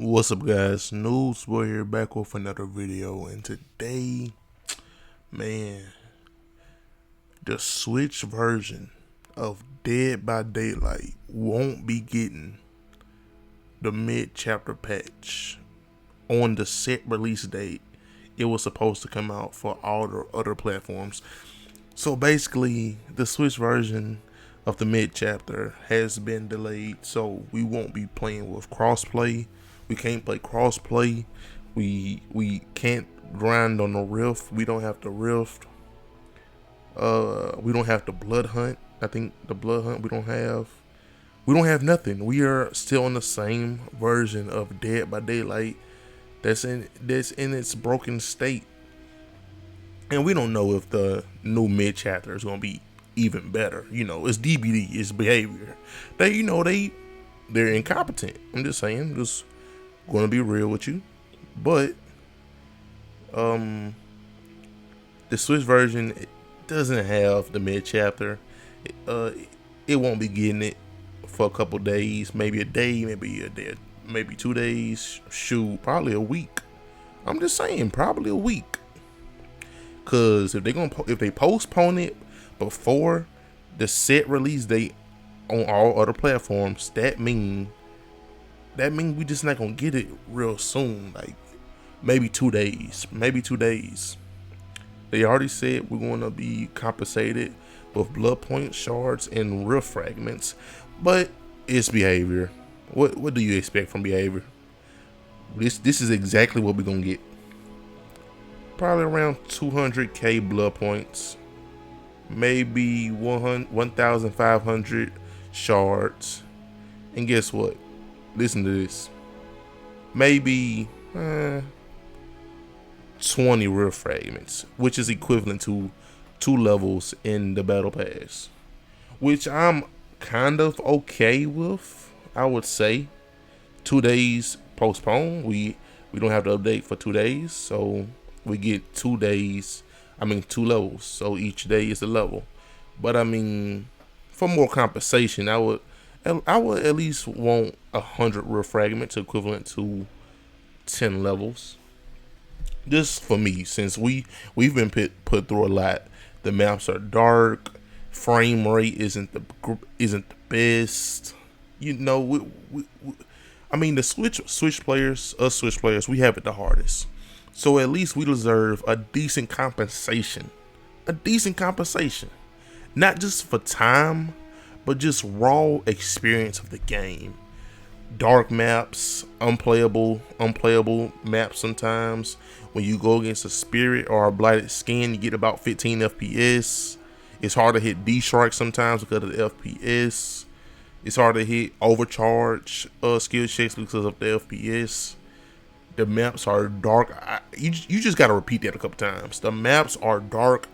What's up, guys? News, we're here back with another video, and today, man, the Switch version of Dead by Daylight won't be getting the mid-chapter patch on the set release date. It was supposed to come out for all the other platforms. So basically, the Switch version of the mid-chapter has been delayed, so we won't be playing with crossplay. We can't play crossplay. We can't grind on the Rift. We don't have the Rift. We don't have the Blood Hunt. I think the Blood Hunt we don't have. We don't have nothing. We are still on the same version of Dead by Daylight that's in its broken state. And we don't know if the new mid chapter is gonna be even better. You know, it's DBD, it's behavior. They're incompetent. I'm just saying, just gonna be real with you. But the Switch version, it doesn't have the mid chapter. It won't be getting it for a couple days, maybe a day, maybe 2 days. Shoot, probably a week. I'm just saying, probably a week. Cause if they postpone it before the set release date on all other platforms, that mean we just not gonna get it real soon. Like maybe 2 days, They already said we're gonna be compensated with blood point shards and rift fragments, but it's behavior. What do you expect from behavior? This is exactly what we're gonna get. Probably around 200k blood points, maybe 1,500 shards, and guess what? Listen to this. Maybe 20 rift fragments, which is equivalent to 2 levels in the battle pass, which I'm kind of okay with. I would say 2 days postponed. We don't have to update for 2 days, so we get 2 days. 2 levels. So each day is a level. But for more compensation, I would at least want 100 rift fragments, equivalent to 10 levels. Just for me, since we've been put through a lot. The maps are dark. Frame rate isn't the best. You know, the Switch players, we have it the hardest. So at least we deserve a decent compensation. Not just for time, but just raw experience of the game. Dark maps, unplayable maps sometimes. When you go against a spirit or a blighted skin, you get about 15 FPS. It's hard to hit D-Shark sometimes because of the FPS. It's hard to hit overcharge skill checks because of the FPS. The maps are dark. You just gotta repeat that a couple times. The maps are dark.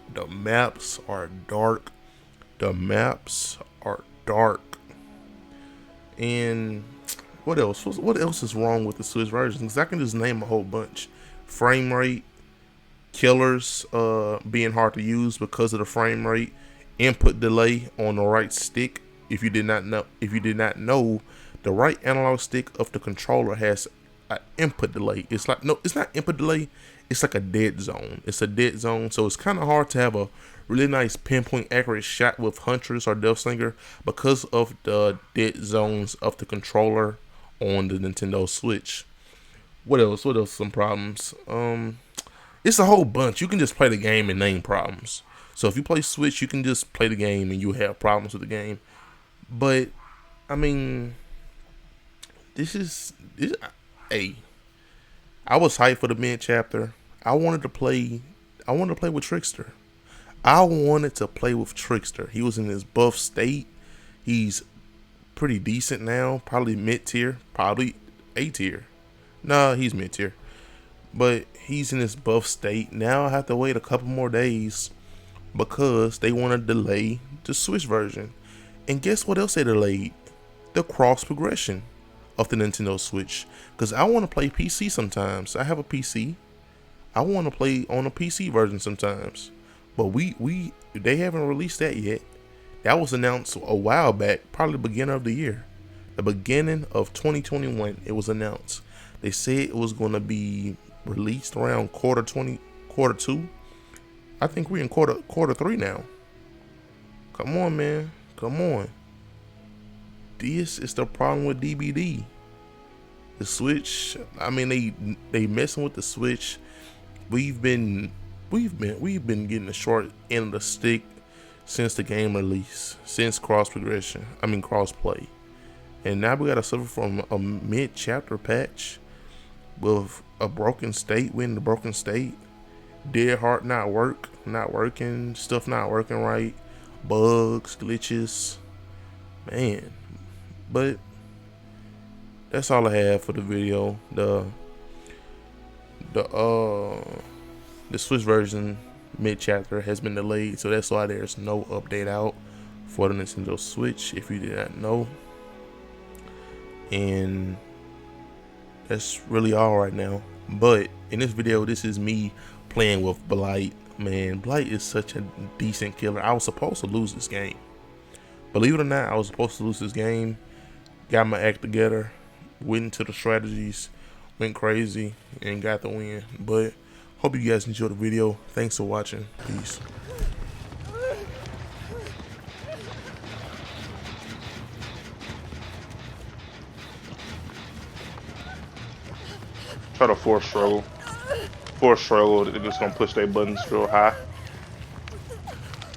And what else? What else is wrong with the Switch version? Because I can just name a whole bunch. Frame rate, killers being hard to use because of the frame rate. Input delay on the right stick. If you did not know, the right analog stick of the controller has an input delay. It's not input delay. It's like a dead zone. It's a dead zone, so it's kind of hard to have a really nice pinpoint accurate shot with Huntress or Deathslinger because of the dead zones of the controller on the Nintendo Switch. What else? Some problems. It's a whole bunch. You can just play the game and name problems. So if you play Switch, you can just play the game and you have problems with the game. But hey, I was hyped for the mid chapter. I wanted to play with Trickster. He was in his buff state. He's pretty decent now. Probably mid tier. Probably A tier. Nah, he's mid tier. But he's in his buff state. Now I have to wait a couple more days because they want to delay the Switch version. And guess what else they delayed? The cross progression of the Nintendo Switch. Because I want to play PC sometimes. I have a PC. I want to play on a PC version sometimes. But they haven't released that yet. That was announced a while back, probably the beginning of the year. The beginning of 2021, it was announced. They said it was going to be released around quarter 2. I think we're in quarter 3 now. Come on, man. Come on. This is the problem with DBD. The Switch. I mean, they messing with the Switch. We've been getting the short end of the stick since the game release, since cross play, and now we gotta suffer from a mid-chapter patch with a broken state. We're in the broken state. Dead Heart not working, stuff not working right, bugs, glitches, man. But that's all I have for the video. The Switch version mid-chapter has been delayed, so that's why there's no update out for the Nintendo Switch, if you did not know. And that's really all right now. But in this video, this is me playing with Blight. Man, Blight is such a decent killer. I was supposed to lose this game. Believe it or not, I was supposed to lose this game. Got my act together, went into the strategies, went crazy, and got the win. But hope you guys enjoyed the video. Thanks for watching. Peace. Try to force struggle. They're just gonna push their buttons real high,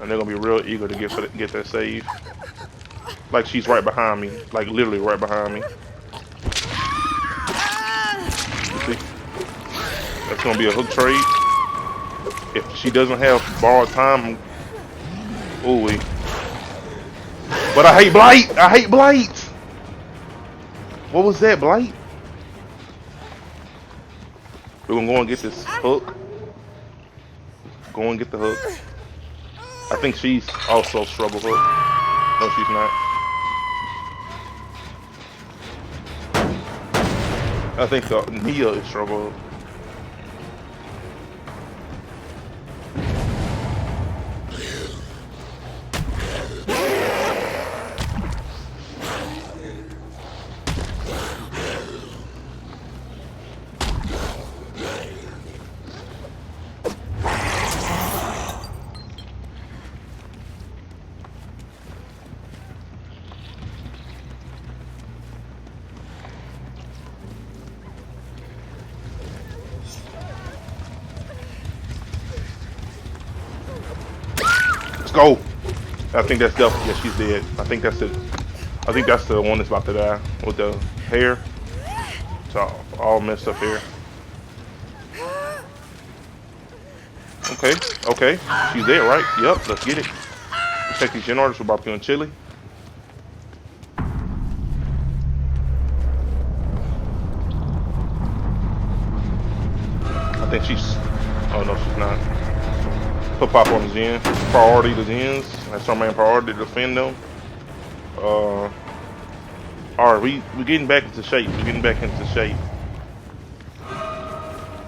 and they're gonna be real eager to get that save. Like she's right behind me, like literally right behind me. See? That's gonna be a hook trade. If she doesn't have borrowed time, ooh. But I hate Blight. I hate Blight. What was that, Blight? We're gonna go and get this hook. Go and get the hook. I think she's also struggle hook. No, she's not. I think Nia is struggle hook. Go. I think that's definitely, yeah, she's dead. I think that's it. I think that's the one that's about to die with the hair. It's all messed up here. Okay, okay. She's dead, right? Yep, let's get it. Let's check these generators for barbecue and chili. I think she's, oh no, she's not. Put pop on the gen. Priority the gens. That's our main priority to defend them. Alright, we're getting back into shape. We're getting back into shape.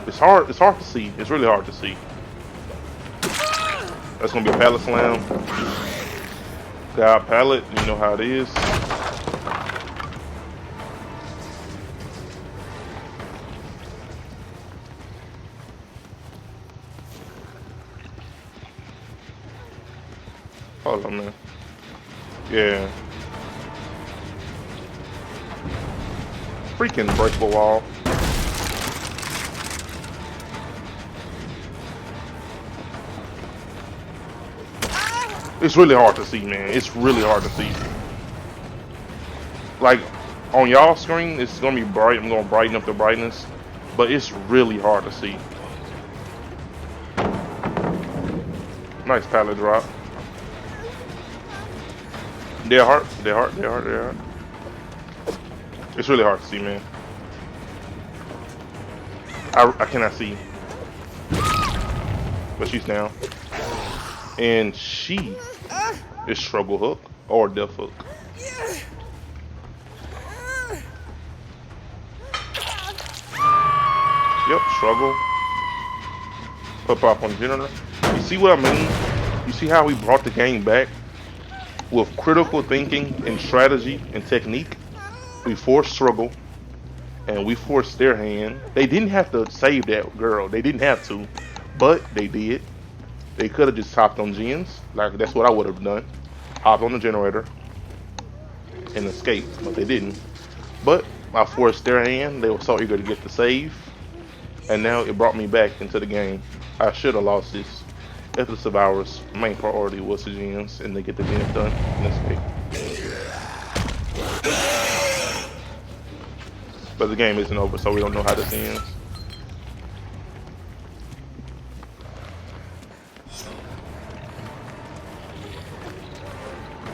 It's hard to see. It's really hard to see. That's gonna be a pallet slam. God pallet, you know how it is. Hold on, man. Yeah. Freaking breakable wall. It's really hard to see, man. It's really hard to see. Like, on y'all screen, it's gonna be bright. I'm gonna brighten up the brightness. But it's really hard to see. Nice pallet drop. Dead heart. It's really hard to see, man. I cannot see. But she's down. And she is struggle hook or death hook. Yep, struggle. Put pop on the generator. You see what I mean? You see how we brought the game back? With critical thinking and strategy and technique, we forced struggle, and we forced their hand. They didn't have to save that girl. They didn't have to, but they did. They could have just hopped on Jins. Like, that's what I would have done. Hopped on the generator and escaped, but they didn't. But I forced their hand. They were so eager to get the save, and now it brought me back into the game. I should have lost this. If the survivors' main priority was the Jins, and they get the Jins done and escape. But the game isn't over, so we don't know how this ends.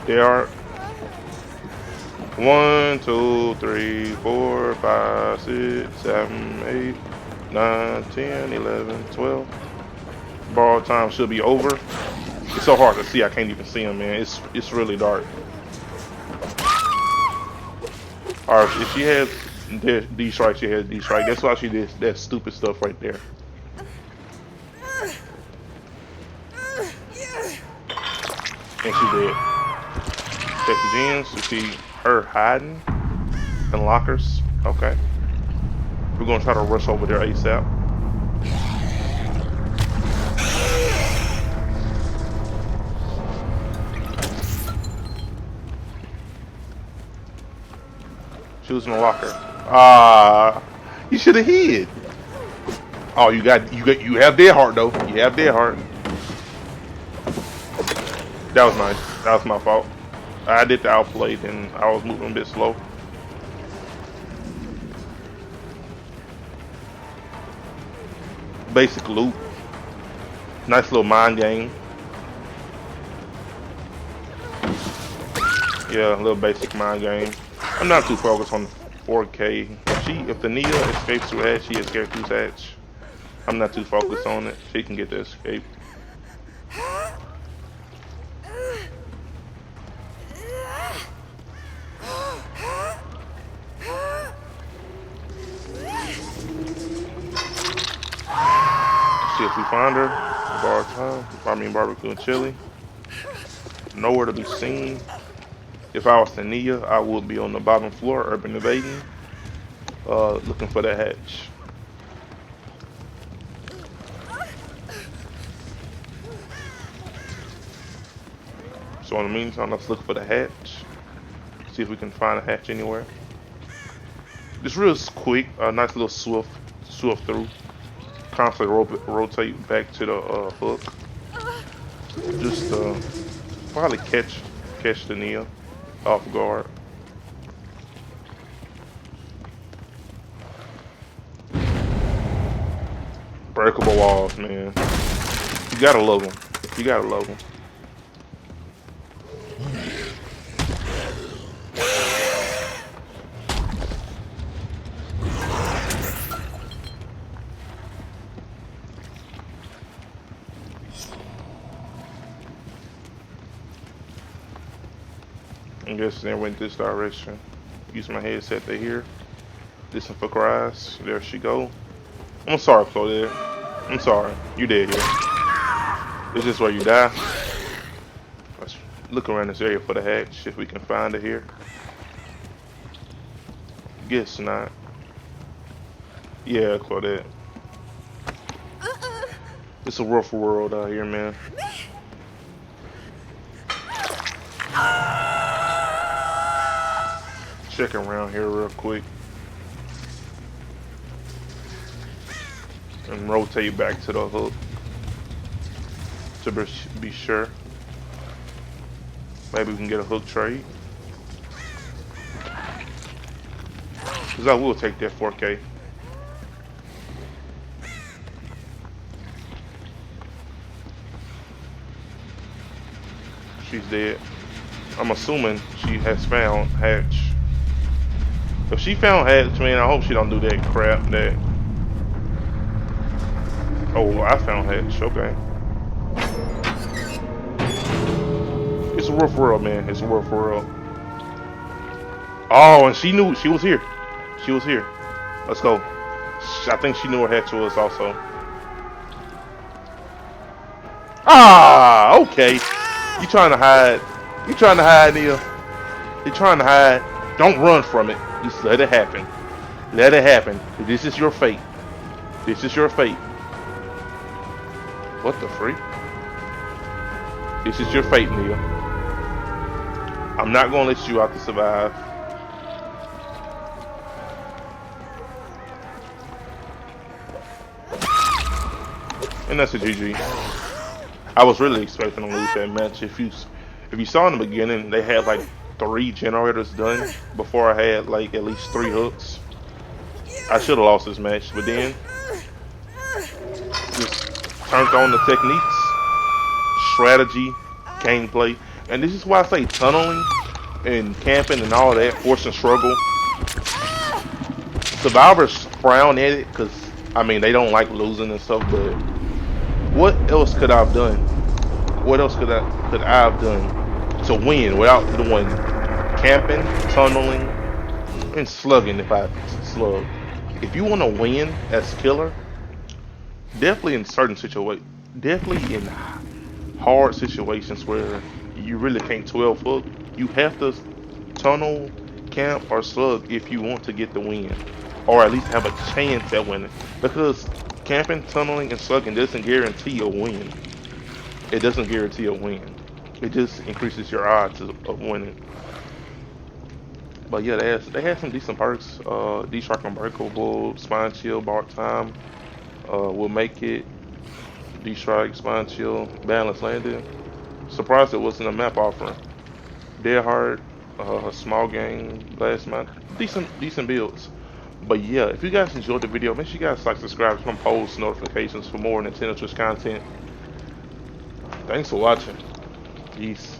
There are 1, 2, 3, 4, 5, 6, 7, 8, 9, 10, 11, 12. Borrowed time should be over. It's so hard to see, I can't even see them, man. It's really dark. Alright, if she has D strike, she has D strike. That's why she did that stupid stuff right there. And she did. Check the gens. You see her hiding in lockers. Okay. We're gonna try to rush over there ASAP. She was in the locker. You should have hid. Oh, you have dead heart though. You have dead heart. That was nice. That was my fault. I did the outplay and I was moving a bit slow. Basic loot. Nice little mind game. Yeah, a little basic mind game. I'm not too focused on 4K. If the Nia escapes through hatch, she escapes through hatch. I'm not too focused on it. She can get the escape. See if we find her. Bar time. I mean barbecue and chili. Nowhere to be seen. If I was the Nia, I would be on the bottom floor, urban invading, looking for the hatch. So in the meantime, let's look for the hatch. See if we can find a hatch anywhere. Just real quick, a nice little swift through. Constantly rotate back to the hook. Just probably catch the Nia off guard. Breakable walls, man. You gotta love them. You gotta love them. I guess they went this direction. Use my headset to hear. Listen for cries. There she go. I'm sorry, Claudette. I'm sorry. You dead here. Is this where you die? Let's look around this area for the hatch if we can find it here. Guess not. Yeah, Claudette. It's a rough world out here, man. Checking around here real quick and rotate back to the hook to be sure. Maybe we can get a hook trade, because I will take that 4K. She's dead. I'm assuming she has found hatch. If she found hatch, man, I hope she don't do that crap that. Oh, I found hatch. Okay. It's a rough world, man. It's a rough world. Oh, and she knew she was here. She was here. Let's go. I think she knew where hatch was also. Ah, okay. You trying to hide? You trying to hide, Nia? You trying to hide? Don't run from it. Just let it happen. Let it happen. This is your fate. This is your fate. What the freak? This is your fate, Neil. I'm not gonna let you out to survive. And that's a GG. I was really expecting to lose that match. If you saw in the beginning, they had like 3 generators done before I had like at least 3 hooks. I should have lost this match, but then just turned on the techniques, strategy, gameplay, and this is why I say tunneling and camping and all that, force and struggle. Survivors frown at it because I mean they don't like losing and stuff, but what else could I have done? What else could I have done to win without doing camping, tunneling, and slugging if I slug? If you want to win as killer, definitely in certain situations, definitely in hard situations where you really can't 12 hook, you have to tunnel, camp, or slug if you want to get the win, or at least have a chance at winning. Because camping, tunneling, and slugging doesn't guarantee a win. It doesn't guarantee a win. It just increases your odds of winning. But yeah, they had some decent perks. D-Shark Unbreakable, Spine Chill, Bar Time, Will Make It, D-Strike, Spine Chill, Balance Landing. Surprised it wasn't a map offering. Dead Hard, Small Game, Last Month. Decent builds. But yeah, if you guys enjoyed the video, make sure you guys like, subscribe, turn post notifications for more Nintendo Switch content. Thanks for watching. Peace.